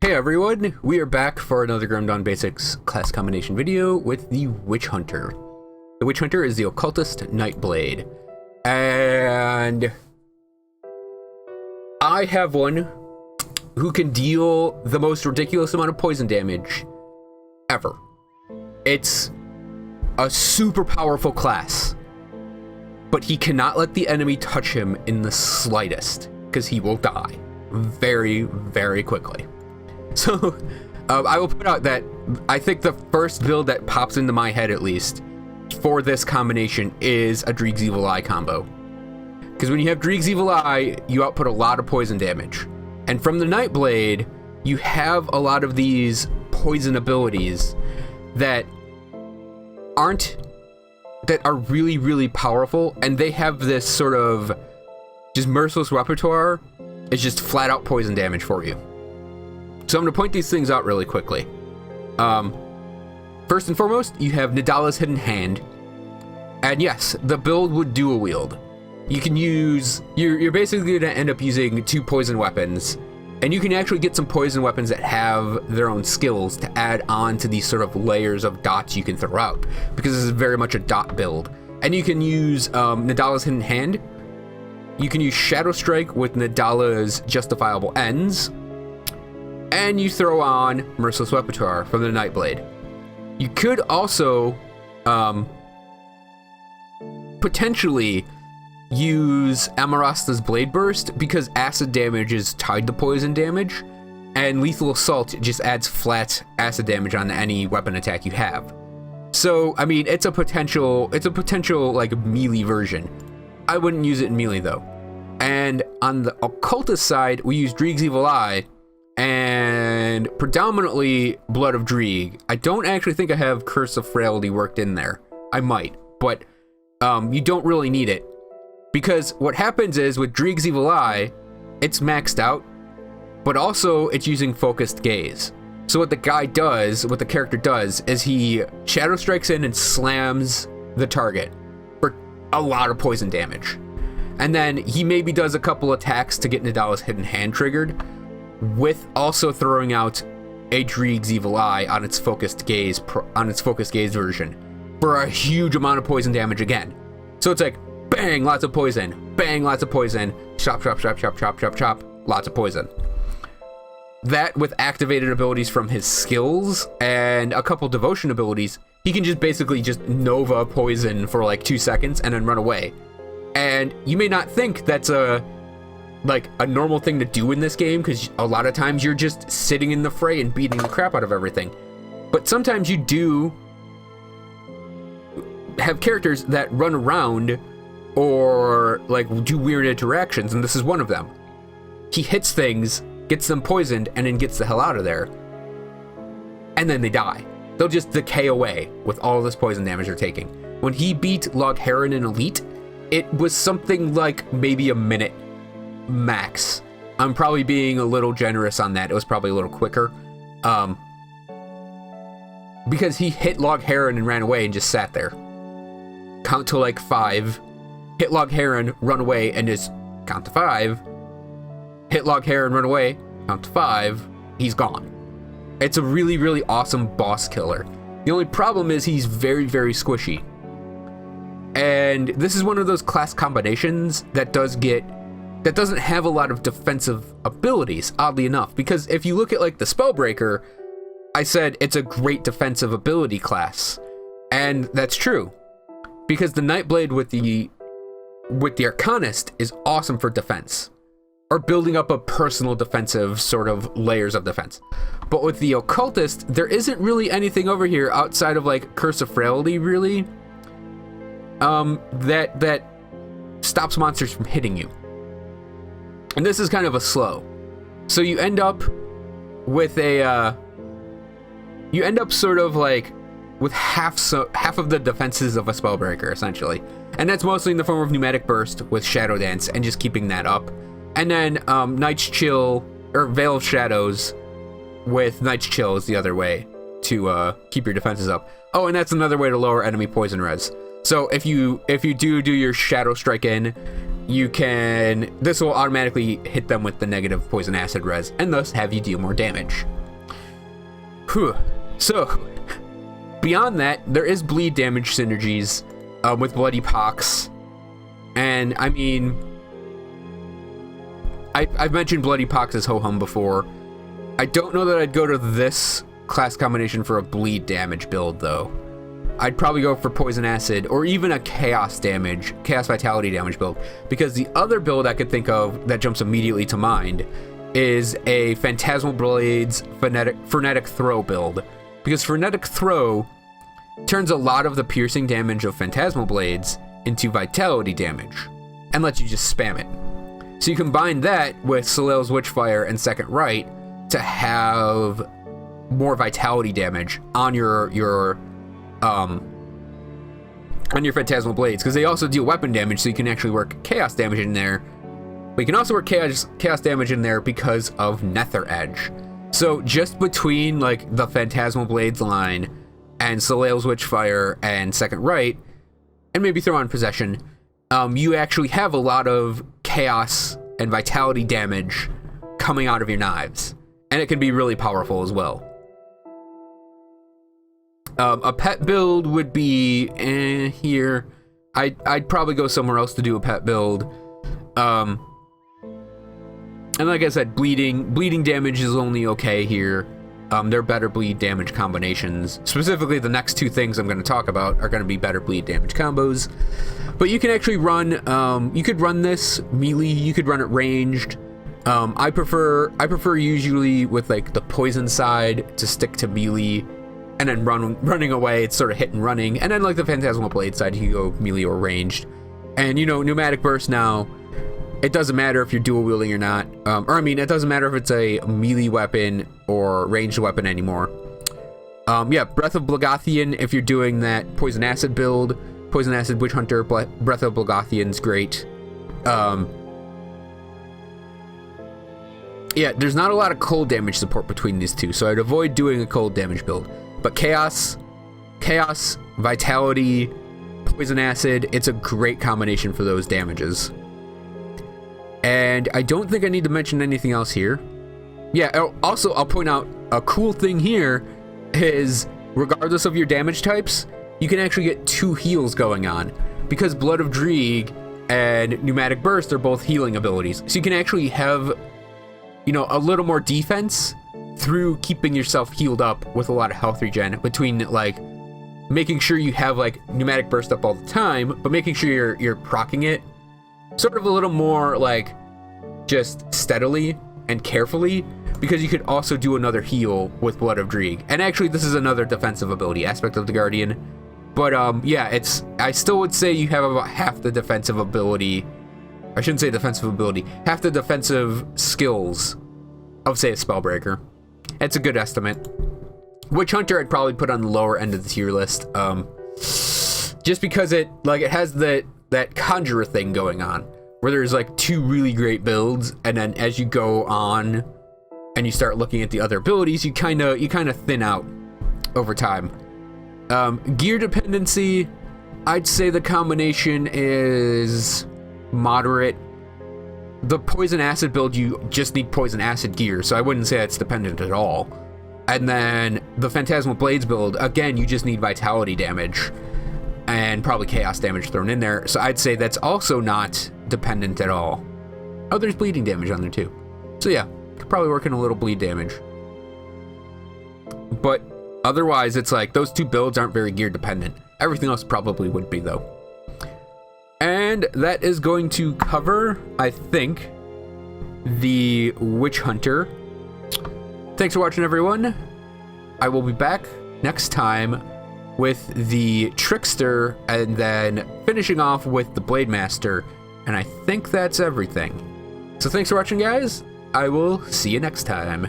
Hey everyone, we are back for another Grim Dawn Basics class combination video with the Witch Hunter. The Witch Hunter is the Occultist Nightblade. And I have one who can deal the most ridiculous amount of poison damage ever. It's a super powerful class, but he cannot let the enemy touch him in the slightest, because he will die very, very quickly. So, I will put out that I think the first build that pops into my head, at least, for this combination is a Dreeg's Evil Eye combo. Because when you have Dreeg's Evil Eye, you output a lot of poison damage. And from the Nightblade, you have a lot of these poison abilities that are really, really powerful, and they have this sort of just merciless repertoire. It's just flat out poison damage for you. So I'm going to point these things out really quickly. First and foremost, you have Nadala's Hidden Hand. And yes, the build would dual wield. You can use... You're basically going to end up using two poison weapons. And you can actually get some poison weapons that have their own skills to add on to these sort of layers of dots you can throw out. Because this is very much a dot build. And you can use Nadala's Hidden Hand. You can use Shadow Strike with Nadala's Justifiable Ends. And you throw on Merciless Repertoire from the Nightblade. You could also potentially use Amarasta's Blade Burst, because acid damage is tied to poison damage, and Lethal Assault just adds flat acid damage on any weapon attack you have. So, I mean, it's a potential like melee version. I wouldn't use it in melee though. And on the Occultist side, we use Dreeg's Evil Eye, and predominantly Blood of Dreeg. I don't actually think I have Curse of Frailty worked in there. I might, but you don't really need it. Because what happens is, with Dreeg's Evil Eye, it's maxed out, but also it's using Focused Gaze. So what the character does, is he Shadow Strikes in and slams the target for a lot of poison damage. And then he maybe does a couple attacks to get Nadala's Hidden Hand triggered, with also throwing out a Dreeg's Evil Eye on its Focused Gaze version for a huge amount of poison damage again. So it's like, bang, lots of poison, bang, lots of poison, chop, chop, chop, chop, chop, chop, chop, lots of poison. That, with activated abilities from his skills and a couple devotion abilities, he can just basically just Nova poison for like 2 seconds and then run away. And you may not think that's a normal thing to do in this game, because a lot of times you're just sitting in the fray and beating the crap out of everything. But sometimes you do have characters that run around or like do weird interactions, and this is one of them. He hits things, gets them poisoned, and then gets the hell out of there. And then they die. They'll just decay away with all this poison damage they're taking. When he beat Logharan in Elite, it was something like maybe a minute max. I'm probably being a little generous on that. It was probably a little quicker. Because he hit Logharan and ran away and just sat there. Count to like 5. Hit Logharan, run away, and just count to 5. Hit Logharan, run away, count to 5. He's gone. It's a really, really awesome boss killer. The only problem is he's very, very squishy. And this is one of those class combinations that doesn't have a lot of defensive abilities, oddly enough. Because if you look at like the Spellbreaker, I said it's a great defensive ability class. And that's true. Because the Nightblade with the Arcanist is awesome for defense, or building up a personal defensive sort of layers of defense. But with the Occultist, there isn't really anything over here outside of like Curse of Frailty, really, that stops monsters from hitting you. And this is kind of a slow. So you end up with sort of like with half of the defenses of a Spellbreaker, essentially. And that's mostly in the form of Pneumatic Burst with Shadow Dance and just keeping that up. And then Night's Chill, or Veil of Shadows with Night's Chill is the other way to keep your defenses up. Oh, and that's another way to lower enemy poison res. So if you do your Shadow Strike in, this will automatically hit them with the negative poison acid res, and thus have you deal more damage. Whew. So, beyond that, there is bleed damage synergies with Bloody Pox. And, I mean, I've mentioned Bloody Pox as ho-hum before. I don't know that I'd go to this class combination for a bleed damage build, though. I'd probably go for Poison Acid or even a Chaos Vitality damage build, because the other build I could think of that jumps immediately to mind is a Phantasmal Blades Frenetic Throw build, because Frenetic Throw turns a lot of the piercing damage of Phantasmal Blades into Vitality damage and lets you just spam it. So you combine that with Soleil's Witchfire and Second Right to have more Vitality damage on your Phantasmal Blades, because they also deal weapon damage, so you can actually work Chaos damage in there. But you can also work Chaos damage in there because of Nether Edge. So just between like the Phantasmal Blades line and Soleil's Witchfire and Second Right, and maybe throw on Possession, you actually have a lot of Chaos and Vitality damage coming out of your knives, and it can be really powerful as well. A pet build would be here. I'd probably go somewhere else to do a pet build. And like I said, bleeding damage is only okay here. There are better bleed damage combinations. Specifically, the next two things I'm going to talk about are going to be better bleed damage combos. But you can actually run. You could run this melee. You could run it ranged. I prefer usually with like the poison side to stick to melee. And then running away, it's sort of hit and running. And then like the Phantasmal Blade side, you go melee or ranged. And Pneumatic Burst now, it doesn't matter if you're dual wielding or not. It doesn't matter if it's a melee weapon or ranged weapon anymore. Breath of Blogathian, if you're doing that Poison Acid build, Poison Acid Witch Hunter, Breath of Blogathian's great. There's not a lot of cold damage support between these two, so I'd avoid doing a cold damage build. But Chaos, Vitality, Poison Acid, it's a great combination for those damages. And I don't think I need to mention anything else here. Also, I'll point out a cool thing here is, regardless of your damage types, you can actually get 2 heals going on, because Blood of Dreeg and Pneumatic Burst are both healing abilities. So you can actually have, a little more defense through keeping yourself healed up with a lot of health regen, between like making sure you have like Pneumatic Burst up all the time, but making sure you're proccing it sort of a little more like just steadily and carefully, because you could also do another heal with Blood of Dreeg. And actually this is another defensive ability aspect of the Guardian, but I still would say you have about half the defensive ability. I shouldn't say defensive ability, half the defensive skills of, say, a Spellbreaker. It's a good estimate. Witch Hunter I'd probably put on the lower end of the tier list, just because it has that Conjurer thing going on, where there's like 2 really great builds, and then as you go on and you start looking at the other abilities, you kind of thin out over time. Gear dependency, I'd say the combination is moderate. The Poison Acid build, you just need Poison Acid gear, so I wouldn't say that's dependent at all. And then the Phantasmal Blades build, again, you just need Vitality damage and probably Chaos damage thrown in there, so I'd say that's also not dependent at all. Oh, there's bleeding damage on there too. So yeah, could probably work in a little bleed damage. But otherwise, it's like those 2 builds aren't very gear dependent. Everything else probably would be, though. And that is going to cover, I think, the Witch Hunter. Thanks for watching, everyone. I will be back next time with the Trickster, and then finishing off with the Blade Master. And I think that's everything. So thanks for watching, guys. I will see you next time.